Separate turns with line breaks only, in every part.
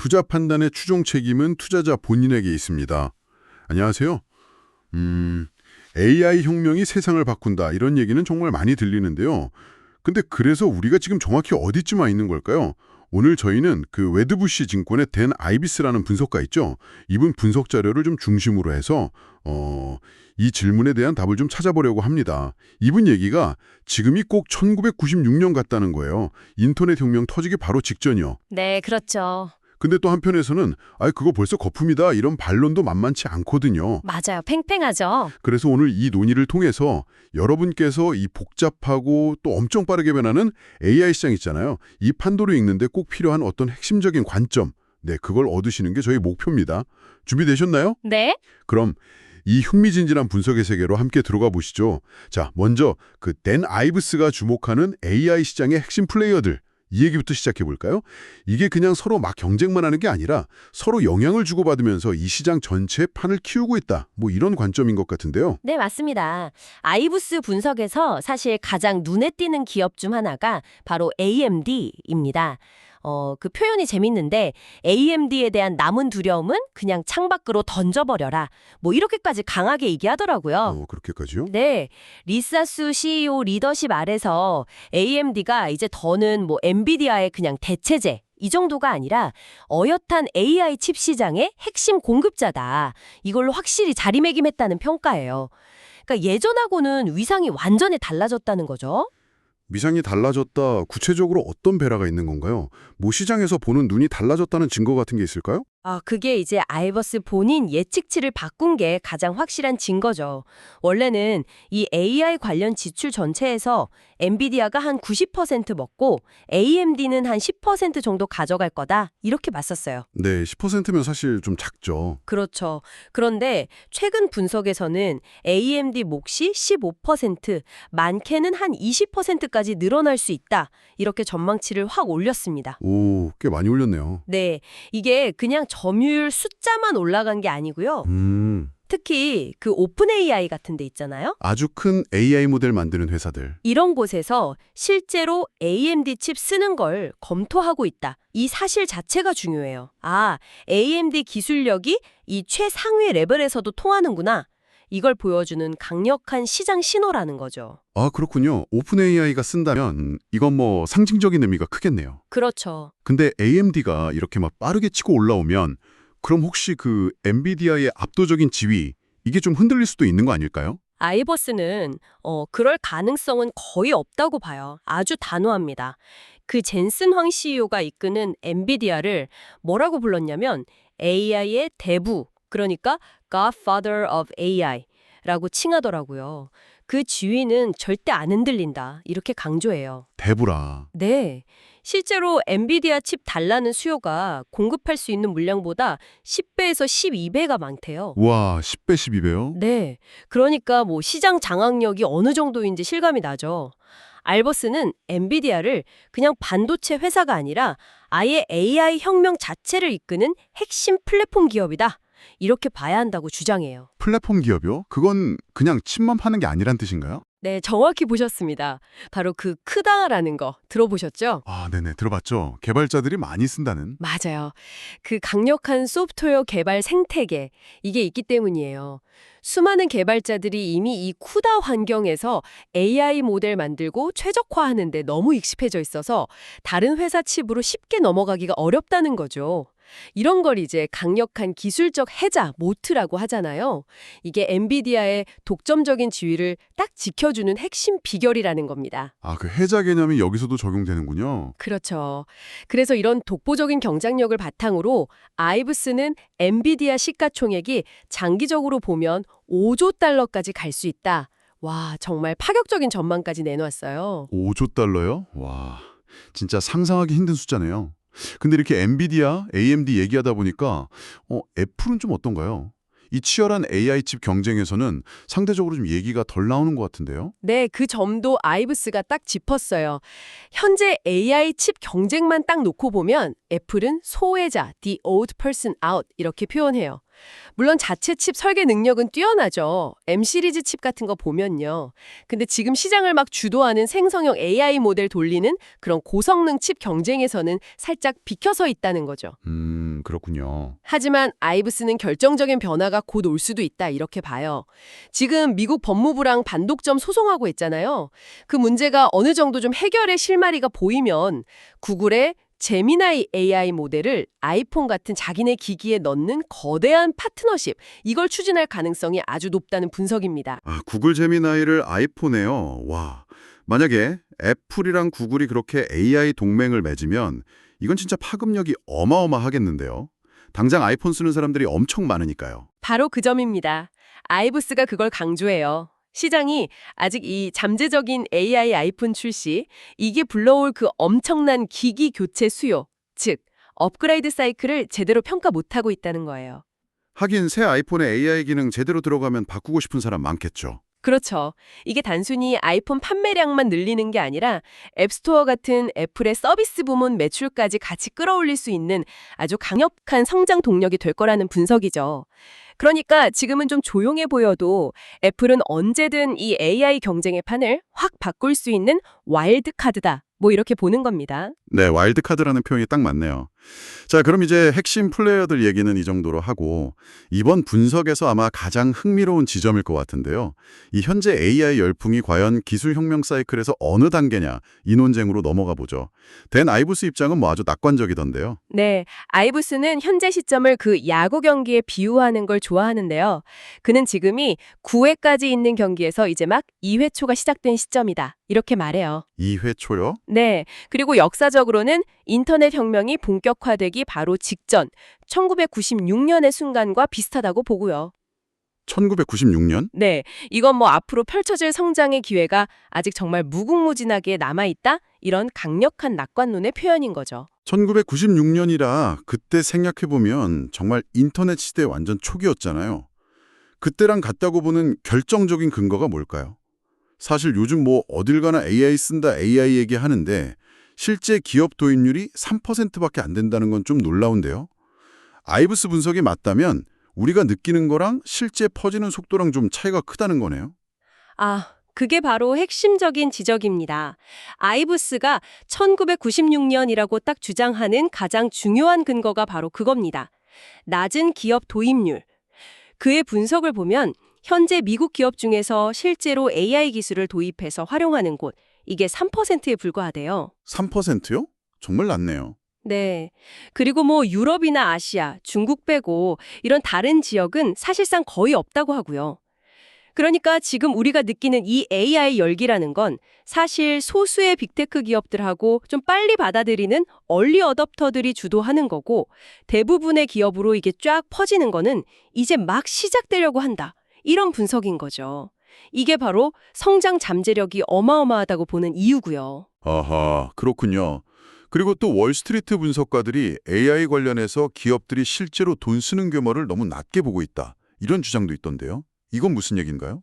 투자 판단의 최종 책임은 투자자 본인에게 있습니다. 안녕하세요. AI 혁명이 세상을 바꾼다 이런 얘기는 정말 많이 들리는데요. 근데 그래서 우리가 지금 정확히 어디쯤 와 있는 걸까요? 오늘 저희는 그 웨드부시 증권의 댄 아이비스라는 분석가 있죠. 이분 분석 자료를 좀 중심으로 해서 이 질문에 대한 답을 좀 찾아보려고 합니다. 이분 얘기가 지금이 꼭 1996년 같다는 거예요. 인터넷 혁명 터지기 바로 직전이요.
네, 그렇죠.
근데 또 한편에서는 그거 벌써 거품이다 이런 반론도 만만치 않거든요.
맞아요. 팽팽하죠.
그래서 오늘 이 논의를 통해서 여러분께서 이 복잡하고 또 엄청 빠르게 변하는 AI 시장 있잖아요. 이 판도를 읽는데 꼭 필요한 어떤 핵심적인 관점, 그걸 얻으시는 게 저희 목표입니다. 준비되셨나요?
네.
그럼 이 흥미진진한 분석의 세계로 함께 들어가 보시죠. 자, 먼저 그 댄 아이브스가 주목하는 AI 시장의 핵심 플레이어들, 이 얘기부터 시작해 볼까요? 이게 그냥 서로 막 경쟁만 하는 게 아니라 서로 영향을 주고받으면서 이 시장 전체의 판을 키우고 있다. 뭐 이런 관점인 것 같은데요.
네, 맞습니다. 아이브스 분석에서 사실 가장 눈에 띄는 기업 중 하나가 바로 AMD입니다. 그 표현이 재밌는데 AMD에 대한 남은 두려움은 그냥 창밖으로 던져버려라. 뭐 이렇게까지 강하게 얘기하더라고요.
그렇게까지요?
네, 리사수 CEO 리더십 아래서 AMD가 이제 더는 뭐 엔비디아의 그냥 대체제 이 정도가 아니라 어엿한 AI 칩 시장의 핵심 공급자다. 이걸로 확실히 자리매김했다는 평가예요. 그러니까 예전하고는 위상이 완전히 달라졌다는 거죠.
위상이 달라졌다. 구체적으로 어떤 변화가 있는 건가요? 뭐 시장에서 보는 눈이 달라졌다는 증거 같은 게 있을까요?
그게 이제 아이버스 본인 예측치를 바꾼 게 가장 확실한 증거죠. 원래는 이 AI 관련 지출 전체에서 엔비디아가 한 90% 먹고 AMD는 한 10% 정도 가져갈 거다. 이렇게 봤었어요.
네, 10%면 사실 좀 작죠.
그렇죠. 그런데 최근 분석에서는 AMD 몫이 15%, 많게는 한 20%까지 늘어날 수 있다. 이렇게 전망치를 확 올렸습니다.
오, 꽤 많이 올렸네요.
네, 이게 그냥 점유율 숫자만 올라간 게 아니고요. 특히 그 오픈 AI 같은 데 있잖아요.
아주 큰 AI 모델 만드는 회사들.
이런 곳에서 실제로 AMD 칩 쓰는 걸 검토하고 있다. 이 사실 자체가 중요해요. AMD 기술력이 이 최상위 레벨에서도 통하는구나. 이걸 보여주는 강력한 시장 신호라는 거죠.
그렇군요. 오픈 AI가 쓴다면 이건 뭐 상징적인 의미가 크겠네요.
그렇죠.
근데 AMD가 이렇게 막 빠르게 치고 올라오면 그럼 혹시 그 엔비디아의 압도적인 지위 이게 좀 흔들릴 수도 있는 거 아닐까요?
아이버스는 그럴 가능성은 거의 없다고 봐요. 아주 단호합니다. 그 젠슨 황 CEO가 이끄는 엔비디아를 뭐라고 불렀냐면 AI의 대부, 그러니까 Godfather of AI라고 칭하더라고요. 그 지위는 절대 안 흔들린다. 이렇게 강조해요.
대부라.
네. 실제로 엔비디아 칩 달라는 수요가 공급할 수 있는 물량보다 10배에서 12배가 많대요.
와, 10배, 12배요?
네. 그러니까 뭐 시장 장악력이 어느 정도인지 실감이 나죠. 알버스는 엔비디아를 그냥 반도체 회사가 아니라 아예 AI 혁명 자체를 이끄는 핵심 플랫폼 기업이다. 이렇게 봐야 한다고 주장해요.
플랫폼 기업이요? 그건 그냥 칩만 파는 게 아니란 뜻인가요?
네, 정확히 보셨습니다. 바로 그 크다라는 거 들어보셨죠?
네네, 들어봤죠. 개발자들이 많이 쓴다는.
맞아요. 그 강력한 소프트웨어 개발 생태계, 이게 있기 때문이에요. 수많은 개발자들이 이미 이 쿠다 환경에서 AI 모델 만들고 최적화하는 데 너무 익숙해져 있어서 다른 회사 칩으로 쉽게 넘어가기가 어렵다는 거죠. 이런 걸 이제 강력한 기술적 해자, 모트라고 하잖아요. 이게 엔비디아의 독점적인 지위를 딱 지켜주는 핵심 비결이라는 겁니다.
그 해자 개념이 여기서도 적용되는군요.
그렇죠. 그래서 이런 독보적인 경쟁력을 바탕으로 아이브스는 엔비디아 시가총액이 장기적으로 보면 5조 달러까지 갈 수 있다. 와, 정말 파격적인 전망까지 내놓았어요.
5조 달러요? 와, 진짜 상상하기 힘든 숫자네요. 근데 이렇게 엔비디아, AMD 얘기하다 보니까 애플은 좀 어떤가요? 이 치열한 AI 칩 경쟁에서는 상대적으로 좀 얘기가 덜 나오는 것 같은데요?
네, 그 점도 아이브스가 딱 짚었어요. 현재 AI 칩 경쟁만 딱 놓고 보면 애플은 소외자, the old person out 이렇게 표현해요. 물론 자체 칩 설계 능력은 뛰어나죠. M 시리즈 칩 같은 거 보면요. 근데 지금 시장을 막 주도하는 생성형 AI 모델 돌리는 그런 고성능 칩 경쟁에서는 살짝 비켜서 있다는 거죠.
그렇군요.
하지만 아이브스는 결정적인 변화가 곧 올 수도 있다 이렇게 봐요. 지금 미국 법무부랑 반독점 소송하고 있잖아요. 그 문제가 어느 정도 좀 해결의 실마리가 보이면 구글의 제미나이 AI 모델을 아이폰 같은 자기네 기기에 넣는 거대한 파트너십, 이걸 추진할 가능성이 아주 높다는 분석입니다.
아, 구글 제미나이를 아이폰에요. 와, 만약에 애플이랑 구글이 그렇게 AI 동맹을 맺으면 이건 진짜 파급력이 어마어마하겠는데요. 당장 아이폰 쓰는 사람들이 엄청 많으니까요.
바로 그 점입니다. 아이브스가 그걸 강조해요. 시장이 아직 이 잠재적인 AI 아이폰 출시, 이게 불러올 그 엄청난 기기 교체 수요, 즉 업그레이드 사이클을 제대로 평가 못하고 있다는 거예요.
하긴 새 아이폰에 AI 기능 제대로 들어가면 바꾸고 싶은 사람 많겠죠.
그렇죠. 이게 단순히 아이폰 판매량만 늘리는 게 아니라 앱스토어 같은 애플의 서비스 부문 매출까지 같이 끌어올릴 수 있는 아주 강력한 성장 동력이 될 거라는 분석이죠. 그러니까 지금은 좀 조용해 보여도 애플은 언제든 이 AI 경쟁의 판을 확 바꿀 수 있는 와일드 카드다. 뭐 이렇게 보는 겁니다.
네, 와일드카드라는 표현이 딱 맞네요. 자, 그럼 이제 핵심 플레이어들 얘기는 이 정도로 하고 이번 분석에서 아마 가장 흥미로운 지점일 것 같은데요. 이 현재 AI 열풍이 과연 기술 혁명 사이클에서 어느 단계냐 이 논쟁으로 넘어가 보죠. 댄 아이브스 입장은 뭐 아주 낙관적이던데요.
네, 아이브스는 현재 시점을 그 야구 경기에 비유하는 걸 좋아하는데요. 그는 지금이 9회까지 있는 경기에서 이제 막 2회 초가 시작된 시점이다. 이렇게 말해요.
2회 초요?
네, 그리고 역사적으로는 인터넷 혁명이 본격화되기 바로 직전 1996년의 순간과 비슷하다고 보고요.
1996년?
네, 이건 뭐 앞으로 펼쳐질 성장의 기회가 아직 정말 무궁무진하게 남아있다? 이런 강력한 낙관론의 표현인 거죠.
1996년이라 그때 생각해보면 정말 인터넷 시대 완전 초기였잖아요. 그때랑 같다고 보는 결정적인 근거가 뭘까요? 사실 요즘 뭐 어딜 가나 AI 쓴다 AI 얘기하는데 실제 기업 도입률이 3%밖에 안 된다는 건 좀 놀라운데요. 아이브스 분석이 맞다면 우리가 느끼는 거랑 실제 퍼지는 속도랑 좀 차이가 크다는 거네요.
아, 그게 바로 핵심적인 지적입니다. 아이브스가 1996년이라고 딱 주장하는 가장 중요한 근거가 바로 그겁니다. 낮은 기업 도입률. 그의 분석을 보면 현재 미국 기업 중에서 실제로 AI 기술을 도입해서 활용하는 곳, 이게 3%에 불과하대요.
3%요? 정말 낮네요.
네. 그리고 뭐 유럽이나 아시아, 중국 빼고 이런 다른 지역은 사실상 거의 없다고 하고요. 그러니까 지금 우리가 느끼는 이 AI 열기라는 건 사실 소수의 빅테크 기업들하고 좀 빨리 받아들이는 얼리 어댑터들이 주도하는 거고 대부분의 기업으로 이게 쫙 퍼지는 거는 이제 막 시작되려고 한다. 이런 분석인 거죠. 이게 바로 성장 잠재력이 어마어마하다고 보는 이유고요.
아하, 그렇군요. 그리고 또 월스트리트 분석가들이 AI 관련해서 기업들이 실제로 돈 쓰는 규모를 너무 낮게 보고 있다. 이런 주장도 있던데요. 이건 무슨 얘기인가요?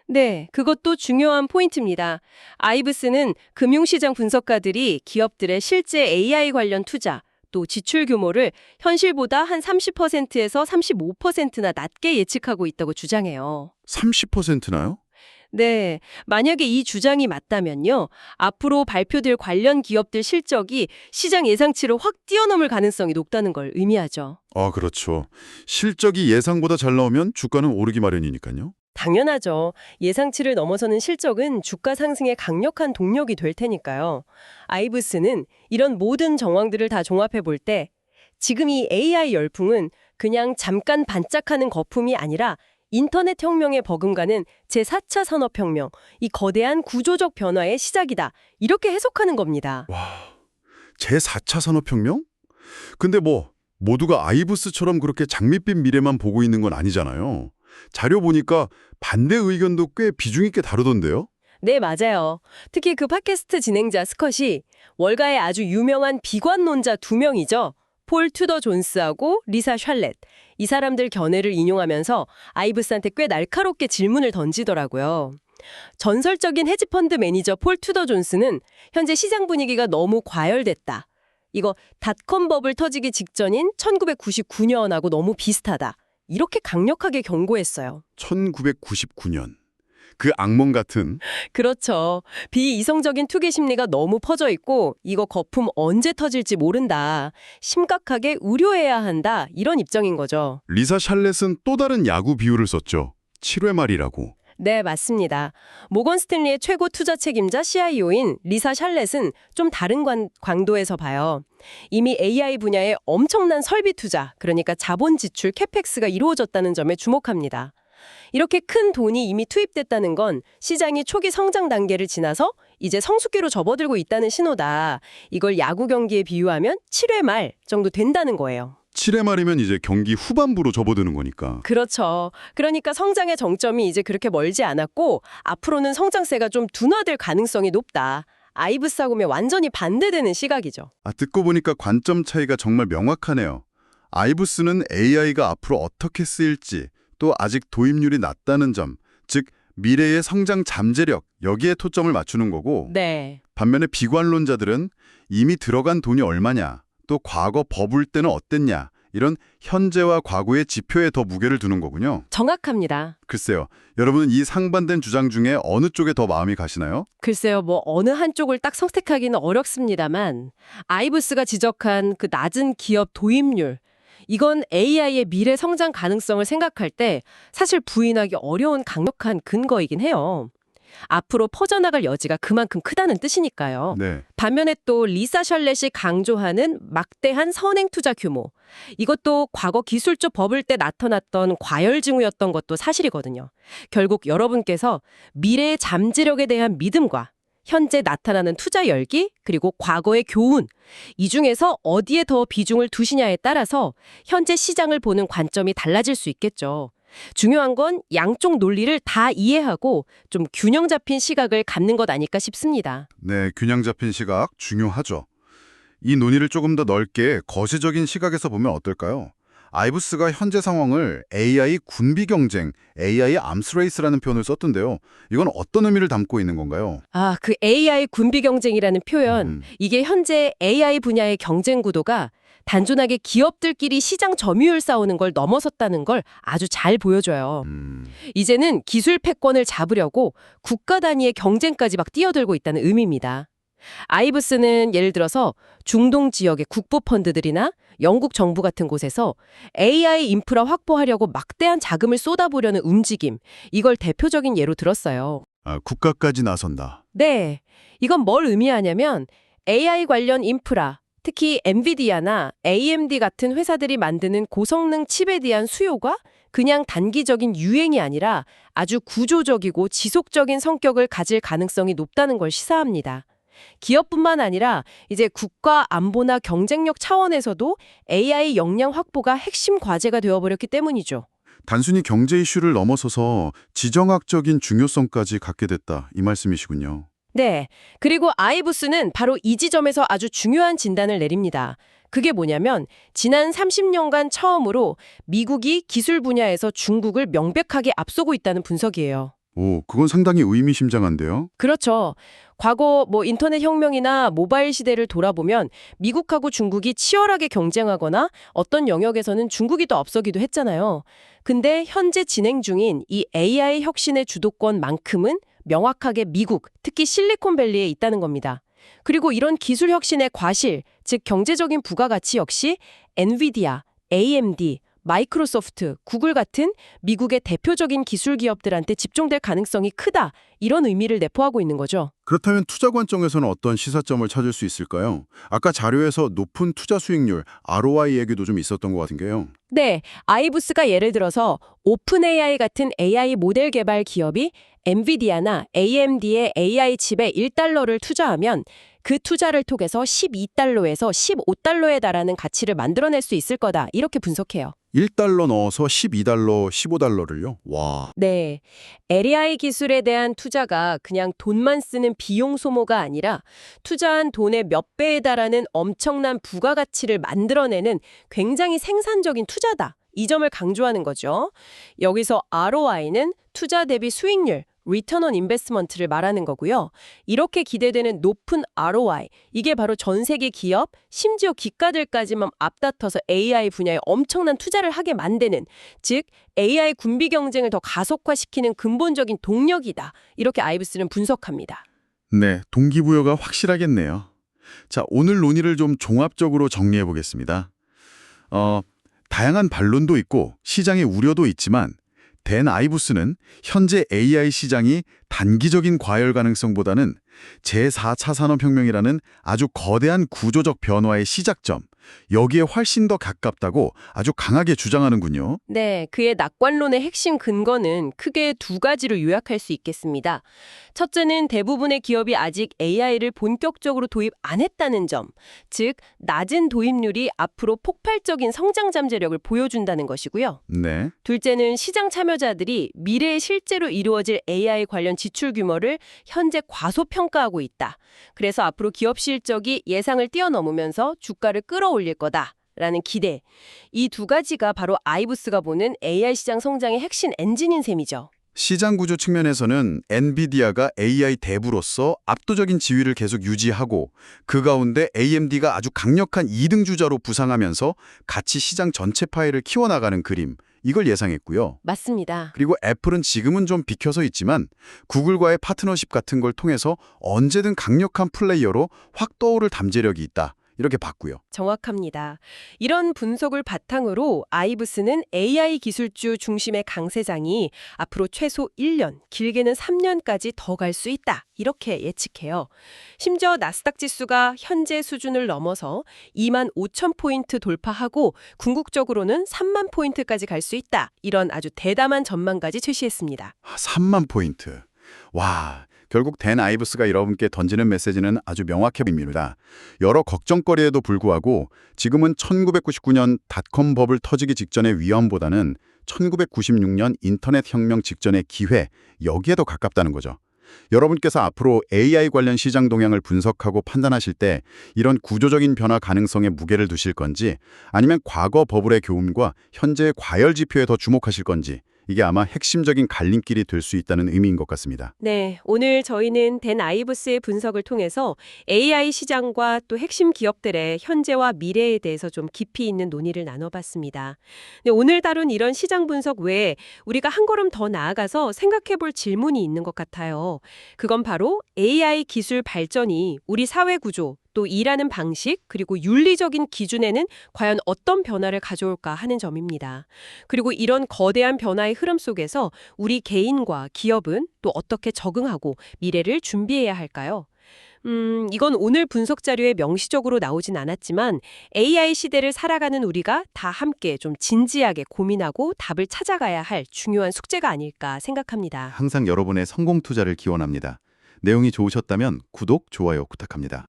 네, 그것도 중요한 포인트입니다. 아이브스는 금융시장 분석가들이 기업들의 실제 AI 관련 투자, 또 지출 규모를 현실보다 한 30%에서 35%나 낮게 예측하고 있다고 주장해요.
30%나요?
네, 만약에 이 주장이 맞다면요. 앞으로 발표될 관련 기업들 실적이 시장 예상치를 확 뛰어넘을 가능성이 높다는 걸 의미하죠.
아, 그렇죠. 실적이 예상보다 잘 나오면 주가는 오르기 마련이니까요.
당연하죠. 예상치를 넘어서는 실적은 주가 상승의 강력한 동력이 될 테니까요. 아이브스는 이런 모든 정황들을 다 종합해 볼 때 지금 이 AI 열풍은 그냥 잠깐 반짝하는 거품이 아니라 인터넷 혁명에 버금가는 제4차 산업혁명, 이 거대한 구조적 변화의 시작이다. 이렇게 해석하는 겁니다.
와, 제4차 산업혁명? 근데 뭐 모두가 아이브스처럼 그렇게 장밋빛 미래만 보고 있는 건 아니잖아요. 자료 보니까 반대 의견도 꽤 비중 있게 다루던데요?
네, 맞아요. 특히 그 팟캐스트 진행자 스컷이 월가의 아주 유명한 비관론자 두 명이죠. 폴 투더 존스하고 리사 샬렛. 이 사람들 견해를 인용하면서 아이브스한테 꽤 날카롭게 질문을 던지더라고요. 전설적인 헤지펀드 매니저 폴 투더 존스는 현재 시장 분위기가 너무 과열됐다. 이거 닷컴 버블 터지기 직전인 1999년하고 너무 비슷하다. 이렇게 강력하게 경고했어요.
1999년. 그 악몽 같은
그렇죠. 비이성적인 투기 심리가 너무 퍼져 있고 이거 거품 언제 터질지 모른다. 심각하게 우려해야 한다. 이런 입장인 거죠.
리사 샬렛은 또 다른 야구 비유를 썼죠. 7회 말이라고.
네, 맞습니다. 모건 스탠리의 최고 투자 책임자 CIO인 리사 샬렛은 좀 다른 광도에서 봐요. 이미 AI 분야에 엄청난 설비 투자, 그러니까 자본 지출 캐펙스가 이루어졌다는 점에 주목합니다. 이렇게 큰 돈이 이미 투입됐다는 건 시장이 초기 성장 단계를 지나서 이제 성숙기로 접어들고 있다는 신호다. 이걸 야구 경기에 비유하면 7회 말 정도 된다는 거예요.
7회 말이면 이제 경기 후반부로 접어드는 거니까.
그렇죠. 그러니까 성장의 정점이 이제 그렇게 멀지 않았고 앞으로는 성장세가 좀 둔화될 가능성이 높다. 아이브스하고는 완전히 반대되는 시각이죠.
듣고 보니까 관점 차이가 정말 명확하네요. 아이브스는 AI가 앞으로 어떻게 쓰일지, 또 아직 도입률이 낮다는 점, 즉 미래의 성장 잠재력, 여기에 초점을 맞추는 거고,
네.
반면에 비관론자들은 이미 들어간 돈이 얼마냐, 또 과거 버블 때는 어땠냐, 이런 현재와 과거의 지표에 더 무게를 두는 거군요.
정확합니다.
글쎄요, 여러분은 이 상반된 주장 중에 어느 쪽에 더 마음이 가시나요?
글쎄요, 어느 한쪽을 딱 선택하기는 어렵습니다만 아이브스가 지적한 그 낮은 기업 도입률, 이건 AI의 미래 성장 가능성을 생각할 때 사실 부인하기 어려운 강력한 근거이긴 해요. 앞으로 퍼져나갈 여지가 그만큼 크다는 뜻이니까요.
네.
반면에 또 리사 샬렛이 강조하는 막대한 선행 투자 규모. 이것도 과거 기술적 버블 때 나타났던 과열 징후였던 것도 사실이거든요. 결국 여러분께서 미래의 잠재력에 대한 믿음과 현재 나타나는 투자 열기, 그리고 과거의 교훈, 이 중에서 어디에 더 비중을 두시냐에 따라서 현재 시장을 보는 관점이 달라질 수 있겠죠. 중요한 건 양쪽 논리를 다 이해하고 좀 균형 잡힌 시각을 갖는 것 아닐까 싶습니다.
네, 균형 잡힌 시각 중요하죠. 이 논의를 조금 더 넓게 거시적인 시각에서 보면 어떨까요? 아이브스가 현재 상황을 AI 군비 경쟁, AI 암스레이스라는 표현을 썼던데요. 이건 어떤 의미를 담고 있는 건가요?
그 AI 군비 경쟁이라는 표현, 이게 현재 AI 분야의 경쟁 구도가 단순하게 기업들끼리 시장 점유율 싸우는 걸 넘어섰다는 걸 아주 잘 보여줘요. 이제는 기술 패권을 잡으려고 국가 단위의 경쟁까지 막 뛰어들고 있다는 의미입니다. 아이브스는 예를 들어서 중동 지역의 국부 펀드들이나 영국 정부 같은 곳에서 AI 인프라 확보하려고 막대한 자금을 쏟아부려는 움직임, 이걸 대표적인 예로 들었어요.
국가까지 나선다.
네, 이건 뭘 의미하냐면 AI 관련 인프라, 특히 엔비디아나 AMD 같은 회사들이 만드는 고성능 칩에 대한 수요가 그냥 단기적인 유행이 아니라 아주 구조적이고 지속적인 성격을 가질 가능성이 높다는 걸 시사합니다. 기업뿐만 아니라 이제 국가 안보나 경쟁력 차원에서도 AI 역량 확보가 핵심 과제가 되어버렸기 때문이죠.
단순히 경제 이슈를 넘어서서 지정학적인 중요성까지 갖게 됐다, 이 말씀이시군요.
네, 그리고 아이브스는 바로 이 지점에서 아주 중요한 진단을 내립니다. 그게 뭐냐면 지난 30년간 처음으로 미국이 기술 분야에서 중국을 명백하게 앞서고 있다는 분석이에요.
오, 그건 상당히 의미심장한데요?
그렇죠. 과거 인터넷 혁명이나 모바일 시대를 돌아보면 미국하고 중국이 치열하게 경쟁하거나 어떤 영역에서는 중국이 더 앞서기도 했잖아요. 근데 현재 진행 중인 이 AI 혁신의 주도권만큼은 명확하게 미국, 특히 실리콘밸리에 있다는 겁니다. 그리고 이런 기술 혁신의 과실, 즉 경제적인 부가가치 역시 엔비디아, AMD, 마이크로소프트, 구글 같은 미국의 대표적인 기술 기업들한테 집중될 가능성이 크다. 이런 의미를 내포하고 있는 거죠.
그렇다면 투자 관점에서는 어떤 시사점을 찾을 수 있을까요? 아까 자료에서 높은 투자 수익률, ROI 얘기도 좀 있었던 것 같은데요.
네, 아이브스가 예를 들어서 오픈 AI 같은 AI 모델 개발 기업이 엔비디아나 AMD의 AI 칩에 $1를 투자하면 그 투자를 통해서 $12에서 $15에 달하는 가치를 만들어낼 수 있을 거다. 이렇게 분석해요.
$1 넣어서 $12, $15를요? 와.
네, AI 기술에 대한 투자가 그냥 돈만 쓰는 비용 소모가 아니라 투자한 돈의 몇 배에 달하는 엄청난 부가가치를 만들어내는 굉장히 생산적인 투자다. 이 점을 강조하는 거죠. 여기서 ROI는 투자 대비 수익률, Return on Investment를 말하는 거고요. 이렇게 기대되는 높은 ROI, 이게 바로 전 세계 기업, 심지어 기가들까지만 앞다퉈서 AI 분야에 엄청난 투자를 하게 만드는, 즉 AI 군비 경쟁을 더 가속화시키는 근본적인 동력이다. 이렇게 아이브스는 분석합니다.
네, 동기부여가 확실하겠네요. 자, 오늘 논의를 좀 종합적으로 정리해 보겠습니다. 다양한 반론도 있고 시장의 우려도 있지만 댄 아이브스는 현재 AI 시장이 단기적인 과열 가능성보다는 제4차 산업혁명이라는 아주 거대한 구조적 변화의 시작점, 여기에 훨씬 더 가깝다고 아주 강하게 주장하는군요.
네, 그의 낙관론의 핵심 근거는 크게 두 가지로 요약할 수 있겠습니다. 첫째는 대부분의 기업이 아직 AI를 본격적으로 도입 안 했다는 점, 즉 낮은 도입률이 앞으로 폭발적인 성장 잠재력을 보여준다는 것이고요.
네.
둘째는 시장 참여자들이 미래에 실제로 이루어질 AI 관련 지출 규모를 현재 과소평가하고 있다. 그래서 앞으로 기업 실적이 예상을 뛰어넘으면서 주가를 끌어올릴 거다라는 기대. 이 두 가지가 바로 아이브스가 보는 AI 시장 성장의 핵심 엔진인 셈이죠.
시장 구조 측면에서는 엔비디아가 AI 대부로서 압도적인 지위를 계속 유지하고 그 가운데 AMD가 아주 강력한 2등 주자로 부상하면서 같이 시장 전체 파이를 키워나가는 그림, 이걸 예상했고요.
맞습니다.
그리고 애플은 지금은 좀 비켜서 있지만 구글과의 파트너십 같은 걸 통해서 언제든 강력한 플레이어로 확 떠오를 잠재력이 있다. 이렇게 봤고요.
정확합니다. 이런 분석을 바탕으로 아이브스는 AI 기술주 중심의 강세장이 앞으로 최소 1년, 길게는 3년까지 더 갈 수 있다. 이렇게 예측해요. 심지어 나스닥 지수가 현재 수준을 넘어서 25,000포인트 돌파하고 궁극적으로는 3만 포인트까지 갈 수 있다. 이런 아주 대담한 전망까지 제시했습니다.
3만 포인트. 와, 결국 댄 아이브스가 여러분께 던지는 메시지는 아주 명확해 보입니다. 여러 걱정거리에도 불구하고 지금은 1999년 닷컴 버블 터지기 직전의 위험보다는 1996년 인터넷 혁명 직전의 기회, 여기에 더 가깝다는 거죠. 여러분께서 앞으로 AI 관련 시장 동향을 분석하고 판단하실 때 이런 구조적인 변화 가능성에 무게를 두실 건지 아니면 과거 버블의 교훈과 현재의 과열 지표에 더 주목하실 건지 이게 아마 핵심적인 갈림길이 될 수 있다는 의미인 것 같습니다.
네, 오늘 저희는 댄 아이브스의 분석을 통해서 AI 시장과 또 핵심 기업들의 현재와 미래에 대해서 좀 깊이 있는 논의를 나눠봤습니다. 근데 오늘 다룬 이런 시장 분석 외에 우리가 한 걸음 더 나아가서 생각해볼 질문이 있는 것 같아요. 그건 바로 AI 기술 발전이 우리 사회 구조, 또 일하는 방식, 그리고 윤리적인 기준에는 과연 어떤 변화를 가져올까 하는 점입니다. 그리고 이런 거대한 변화의 흐름 속에서 우리 개인과 기업은 또 어떻게 적응하고 미래를 준비해야 할까요? 이건 오늘 분석 자료에 명시적으로 나오진 않았지만 AI 시대를 살아가는 우리가 다 함께 좀 진지하게 고민하고 답을 찾아가야 할 중요한 숙제가 아닐까 생각합니다.
항상 여러분의 성공 투자를 기원합니다. 내용이 좋으셨다면 구독, 좋아요 부탁합니다.